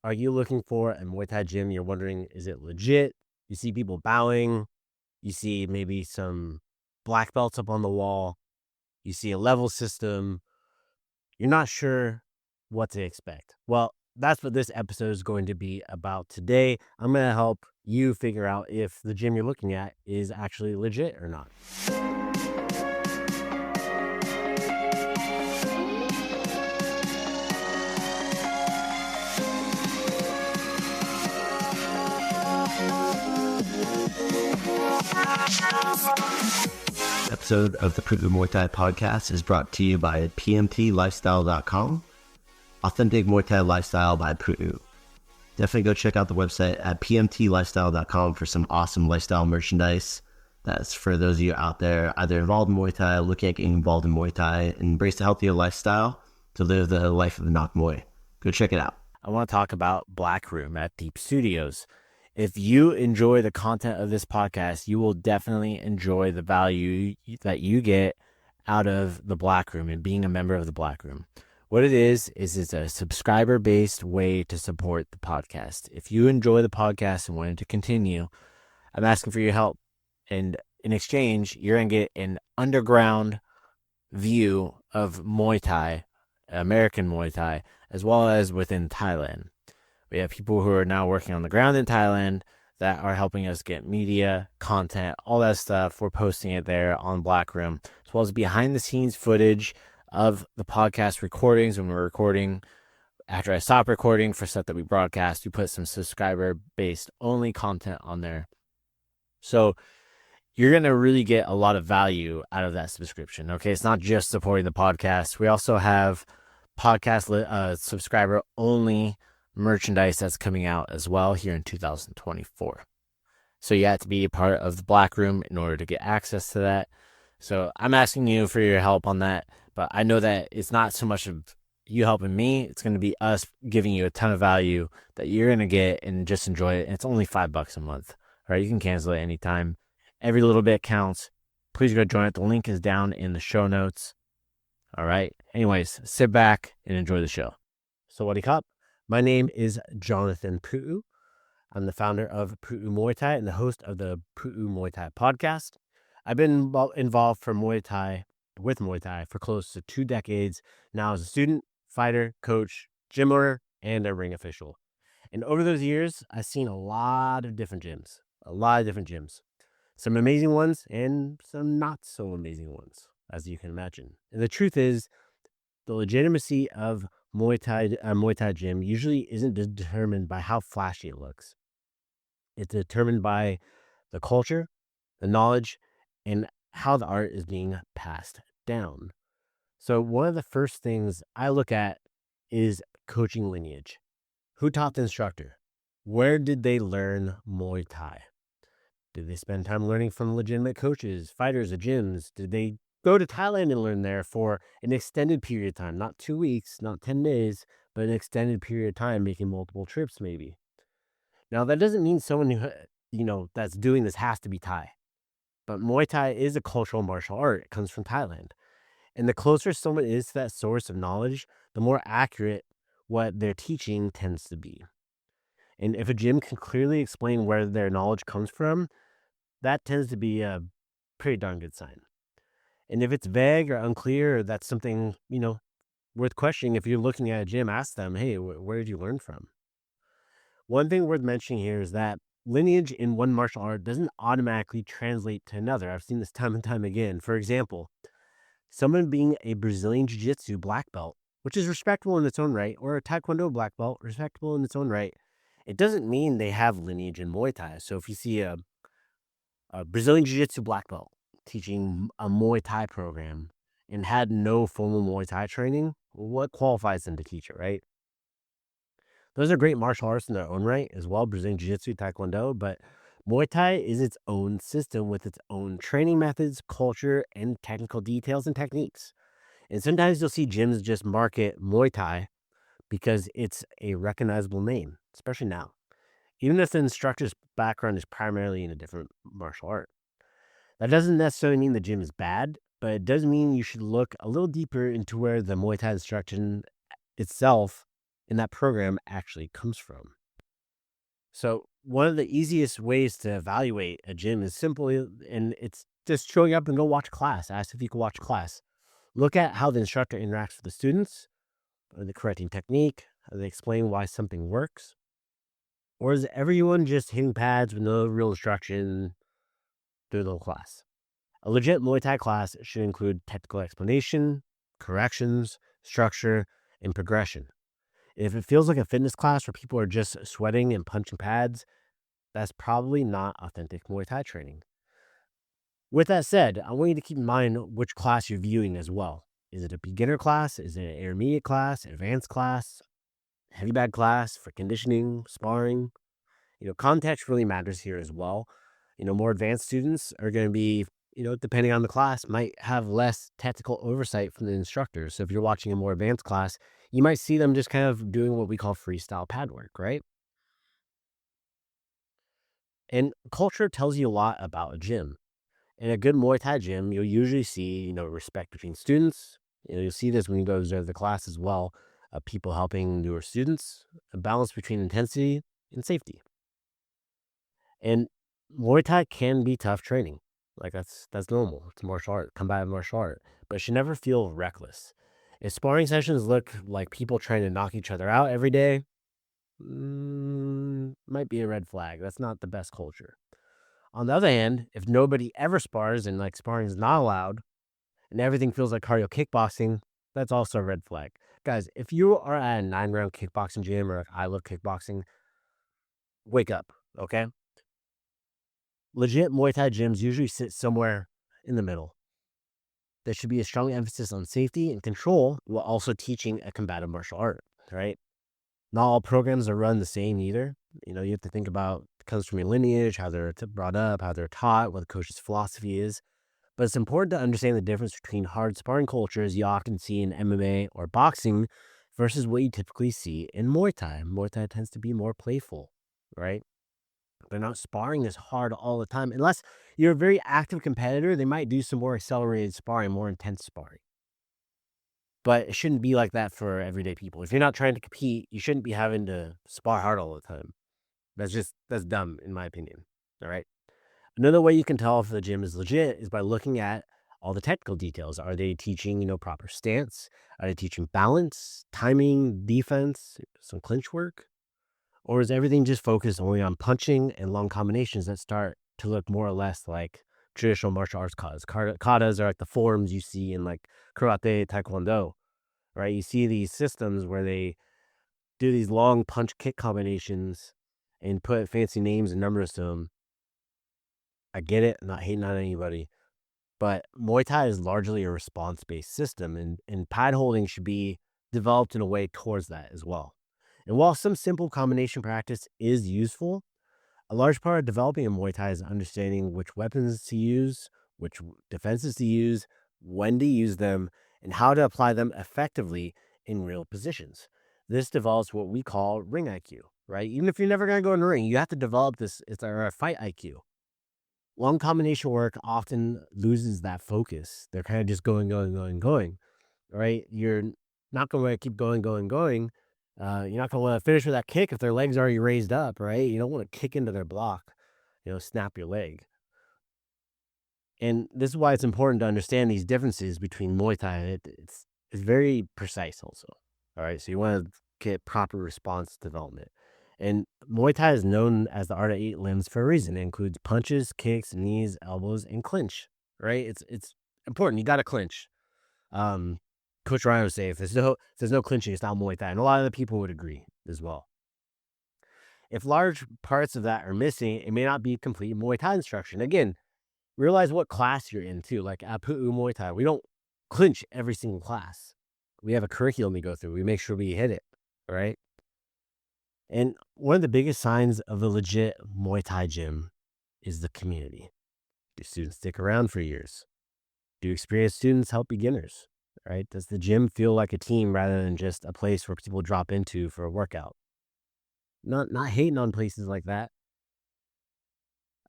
Are you looking for a Muay Thai gym? You're wondering, is it legit? You see people bowing. You see maybe some black belts up on the wall. You see a level system. You're not sure what to expect. Well, that's what this episode is going to be about today. I'm going to help you figure out if the gym you're looking at is actually legit or not. Episode of the Pu'u Muay Thai Podcast is brought to you by pmtlifestyle.com. Authentic Muay Thai lifestyle by Pu'u. Definitely go check out the website at pmtlifestyle.com for some awesome lifestyle merchandise. That's for those of you out there either involved in Muay Thai, looking at getting involved in Muay Thai, and embrace a healthier lifestyle to live the life of the Nak Muay. Go check it out. I want to talk about Black Room at Deep Studios. If you enjoy the content of this podcast, you will definitely enjoy the value that you get out of the Black Room and being a member of the Black Room. What it is it's a subscriber-based way to support the podcast. If you enjoy the podcast and want it to continue, I'm asking for your help. And in exchange, you're going to get an underground view of Muay Thai, American Muay Thai, as well as within Thailand. We have people who are now working on the ground in Thailand that are helping us get media, content, all that stuff. We're posting it there on Black Room, as well as behind the scenes footage of the podcast recordings when we're recording. After I stop recording for stuff that we broadcast, we put some subscriber based only content on there. So you're going to really get a lot of value out of that subscription. Okay. It's not just supporting the podcast. We also have podcast subscriber only merchandise that's coming out as well here in 2024. So you have to be a part of the Black Room in order to get access to that. So I'm asking you for your help on that, but I know that it's not so much of you helping me. It's going to be us giving you a ton of value that you're going to get and just enjoy it. And it's only $5 a month. All right. You can cancel it anytime. Every little bit counts. Please go join it. The link is down in the show notes. All right. Anyways, sit back and enjoy the show. So what do you cop? My name is Jonathan Pu'u. I'm the founder of Pu'u Muay Thai and the host of the Pu'u Muay Thai Podcast. I've been involved with Muay Thai for close to 2 decades now as a student, fighter, coach, gym owner, and a ring official. And over those years, I've seen a lot of different gyms. Some amazing ones and some not so amazing ones, as you can imagine. And the truth is, the legitimacy of Muay Thai gym usually isn't determined by how flashy it looks. It's determined by the culture, the knowledge, and how the art is being passed down. So one of the first things I look at is coaching lineage. Who taught the instructor? Where did they learn Muay Thai? Did they spend time learning from legitimate coaches, fighters at gyms? Did they go to Thailand and learn there for an extended period of time, not 2 weeks, not 10 days, but an extended period of time, making multiple trips maybe? Now, that doesn't mean someone who, that's doing this has to be Thai. But Muay Thai is a cultural martial art. It comes from Thailand. And the closer someone is to that source of knowledge, the more accurate what they're teaching tends to be. And if a gym can clearly explain where their knowledge comes from, that tends to be a pretty darn good sign. And if it's vague or unclear, or that's something, worth questioning. If you're looking at a gym, ask them, hey, where did you learn from? One thing worth mentioning here is that lineage in one martial art doesn't automatically translate to another. I've seen this time and time again. For example, someone being a Brazilian Jiu-Jitsu black belt, which is respectable in its own right, or a Taekwondo black belt, respectable in its own right, it doesn't mean they have lineage in Muay Thai. So if you see a Brazilian Jiu-Jitsu black belt teaching a Muay Thai program and had no formal Muay Thai training, what qualifies them to teach it, right? Those are great martial arts in their own right as well, Brazilian Jiu-Jitsu, Taekwondo, but Muay Thai is its own system with its own training methods, culture, and technical details and techniques. And sometimes you'll see gyms just market Muay Thai because it's a recognizable name, especially now, even if the instructor's background is primarily in a different martial art. That doesn't necessarily mean the gym is bad, but it does mean you should look a little deeper into where the Muay Thai instruction itself and that program actually comes from. So one of the easiest ways to evaluate a gym is simply, and it's just showing up and go watch class. Ask if you can watch class. Look at how the instructor interacts with the students. Are they correcting technique? Are they explaining why something works? Or is everyone just hitting pads with no real instruction through the whole class? A legit Muay Thai class should include technical explanation, corrections, structure, and progression. If it feels like a fitness class where people are just sweating and punching pads, that's probably not authentic Muay Thai training. With that said, I want you to keep in mind which class you're viewing as well. Is it a beginner class? Is it an intermediate class, advanced class, heavy bag class for conditioning, sparring? Context really matters here as well. More advanced students are going to be, depending on the class, might have less technical oversight from the instructor. So if you're watching a more advanced class, you might see them just kind of doing what we call freestyle pad work, right? And culture tells you a lot about a gym. In a good Muay Thai gym, you'll usually see, respect between students. You'll see this when you go observe the class as well. People helping newer students, a balance between intensity and safety. And Muay Thai can be tough training. Like that's normal. It's martial art, combative martial art, but it should never feel reckless. If sparring sessions look like people trying to knock each other out every day, might be a red flag. That's not the best culture. On the other hand, if nobody ever spars and like sparring is not allowed and everything feels like cardio kickboxing, that's also a red flag. Guys, if you are at a 9-round kickboxing gym or like I love kickboxing, wake up, okay? Legit Muay Thai gyms usually sit somewhere in the middle. There should be a strong emphasis on safety and control while also teaching a combative martial art, right? Not all programs are run the same either. You have to think about it comes from your lineage, how they're brought up, how they're taught, what the coach's philosophy is. But it's important to understand the difference between hard sparring cultures you often see in MMA or boxing versus what you typically see in Muay Thai. Muay Thai tends to be more playful, right? They're not sparring as hard all the time. Unless you're a very active competitor, they might do some more accelerated sparring, more intense sparring. But it shouldn't be like that for everyday people. If you're not trying to compete, you shouldn't be having to spar hard all the time. That's dumb, in my opinion. All right. Another way you can tell if the gym is legit is by looking at all the technical details. Are they teaching, proper stance? Are they teaching balance, timing, defense, some clinch work? Or is everything just focused only on punching and long combinations that start to look more or less like traditional martial arts katas? Katas are like the forms you see in like karate, taekwondo, right? You see these systems where they do these long punch kick combinations and put fancy names and numbers to them. I get it, I'm not hating on anybody, but Muay Thai is largely a response-based system, and pad holding should be developed in a way towards that as well. And while some simple combination practice is useful, a large part of developing a Muay Thai is understanding which weapons to use, which defenses to use, when to use them, and how to apply them effectively in real positions. This develops what we call ring IQ, right? Even if you're never going to go in the ring, you have to develop this. It's our fight IQ. Long combination work often loses that focus. They're kind of just going, right? You're not going to keep going. You're not going to want to finish with that kick if their leg's already raised up, right? You don't want to kick into their block, snap your leg. And this is why it's important to understand these differences between Muay Thai. It's very precise also. All right. So you want to get proper response development. And Muay Thai is known as the art of 8 limbs for a reason. It includes punches, kicks, knees, elbows, and clinch, right? It's important. You got to clinch. Coach Ryan would say, if there's no clinching, it's not Muay Thai. And a lot of the people would agree as well. If large parts of that are missing, it may not be complete Muay Thai instruction. Again, realize what class you're in too. Like at Pu'u Muay Thai, we don't clinch every single class. We have a curriculum we go through. We make sure we hit it, right? And one of the biggest signs of a legit Muay Thai gym is the community. Do students stick around for years? Do experienced students help beginners? Right? Does the gym feel like a team rather than just a place where people drop into for a workout? Not hating on places like that.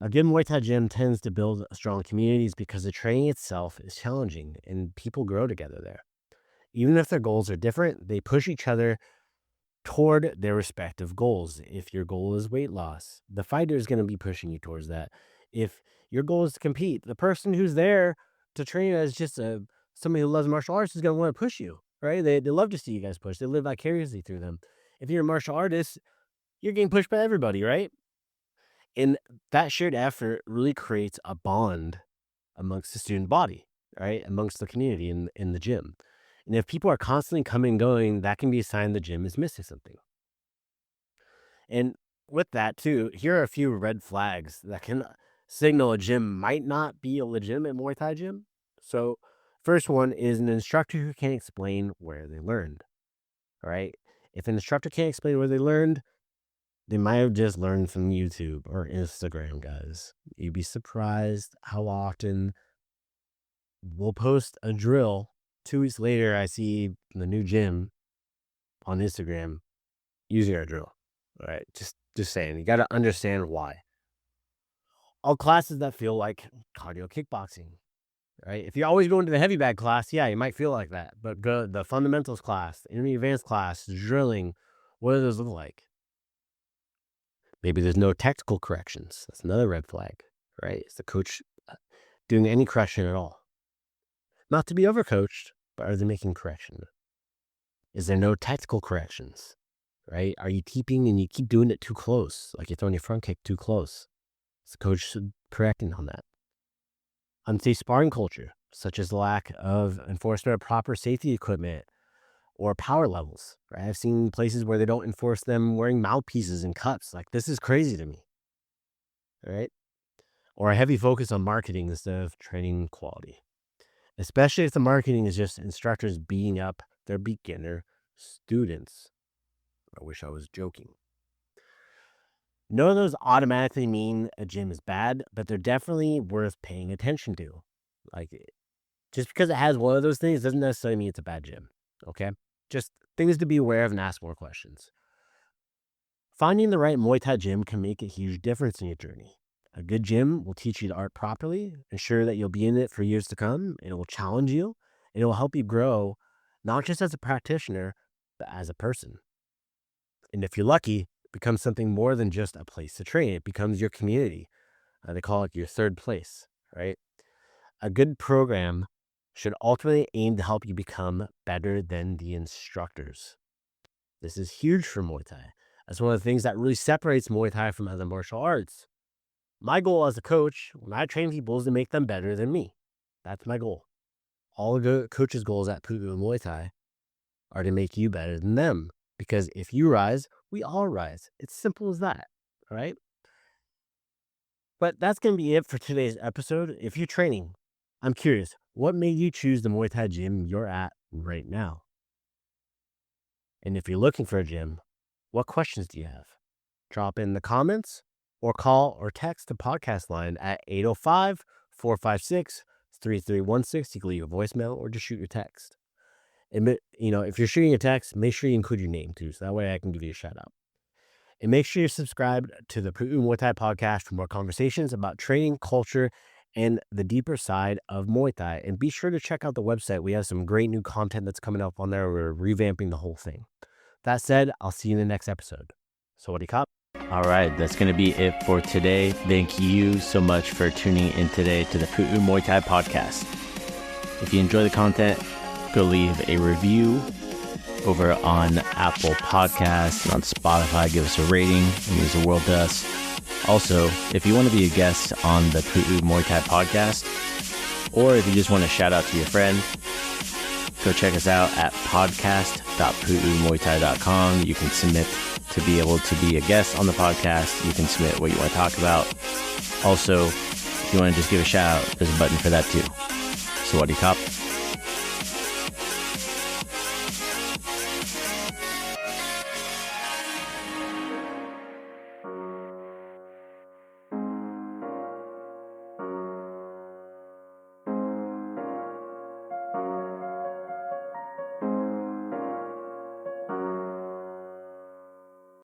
A good Muay Thai gym tends to build strong communities because the training itself is challenging and people grow together there. Even if their goals are different, they push each other toward their respective goals. If your goal is weight loss, the fighter is going to be pushing you towards that. If your goal is to compete, the person who's there to train as just somebody who loves martial arts is going to want to push you, right? They love to see you guys push. They live vicariously through them. If you're a martial artist, you're getting pushed by everybody, right? And that shared effort really creates a bond amongst the student body, right? Amongst the community in the gym. And if people are constantly coming and going, that can be a sign the gym is missing something. And with that too, here are a few red flags that can signal a gym might not be a legitimate Muay Thai gym. So first one is an instructor who can't explain where they learned, all right? If an instructor can't explain where they learned, they might have just learned from YouTube or Instagram, guys. You'd be surprised how often we'll post a drill. 2 weeks later, I see the new gym on Instagram using our drill. All right, just saying, you got to understand why. All classes that feel like cardio kickboxing, right? If you're always going to the heavy bag class, yeah, you might feel like that. But go the fundamentals class, the intermediate advanced class, drilling, what do those look like? Maybe there's no technical corrections. That's another red flag, right? Is the coach doing any correction at all? Not to be overcoached, but are they making correction? Is there no technical corrections, right? Are you keeping and you keep doing it too close? Like you're throwing your front kick too close. Is the coach correcting on that? Unsafe sparring culture, such as the lack of enforcement of proper safety equipment or power levels, right? I've seen places where they don't enforce them wearing mouthpieces and cups. Like, this is crazy to me, right? Or a heavy focus on marketing instead of training quality, especially if the marketing is just instructors beating up their beginner students. I wish I was joking. None of those automatically mean a gym is bad, but they're definitely worth paying attention to. Like, just because it has one of those things doesn't necessarily mean it's a bad gym, okay? Just things to be aware of and ask more questions. Finding the right Muay Thai gym can make a huge difference in your journey. A good gym will teach you the art properly, ensure that you'll be in it for years to come, and it will challenge you, and it will help you grow, not just as a practitioner, but as a person. And if you're lucky, it becomes something more than just a place to train. It becomes your community. They call it your third place, right? A good program should ultimately aim to help you become better than the instructors. This is huge for Muay Thai. That's one of the things that really separates Muay Thai from other martial arts. My goal as a coach, when I train people, is to make them better than me. That's my goal. All the coaches' goals at Pu'u Muay Thai are to make you better than them. Because if you rise, we all rise. It's simple as that, all right? But that's going to be it for today's episode. If you're training, I'm curious, what made you choose the Muay Thai gym you're at right now? And if you're looking for a gym, what questions do you have? Drop in the comments or call or text the podcast line at 805-456-3316. You can leave a voicemail or just shoot your text. And, if you're shooting a text, make sure you include your name too, so that way I can give you a shout out. And make sure you're subscribed to the Pu'u Muay Thai Podcast for more conversations about training, culture, and the deeper side of Muay Thai. And be sure to check out the website. We have some great new content that's coming up on there. We're revamping the whole thing. That said, I'll see you in the next episode. Sawadee Kap. All right, that's going to be it for today. Thank you so much for tuning in today to the Pu'u Muay Thai Podcast. If you enjoy the content, go leave a review over on Apple Podcasts and on Spotify. Give us a rating. It means the world to us. Also, if you want to be a guest on the Pu'u Muay Thai Podcast, or if you just want to shout out to your friend, go check us out at podcast.puumuaythai.com. You can submit to be able to be a guest on the podcast. You can submit what you want to talk about. Also, if you want to just give a shout out, there's a button for that too. Sawadee Kap.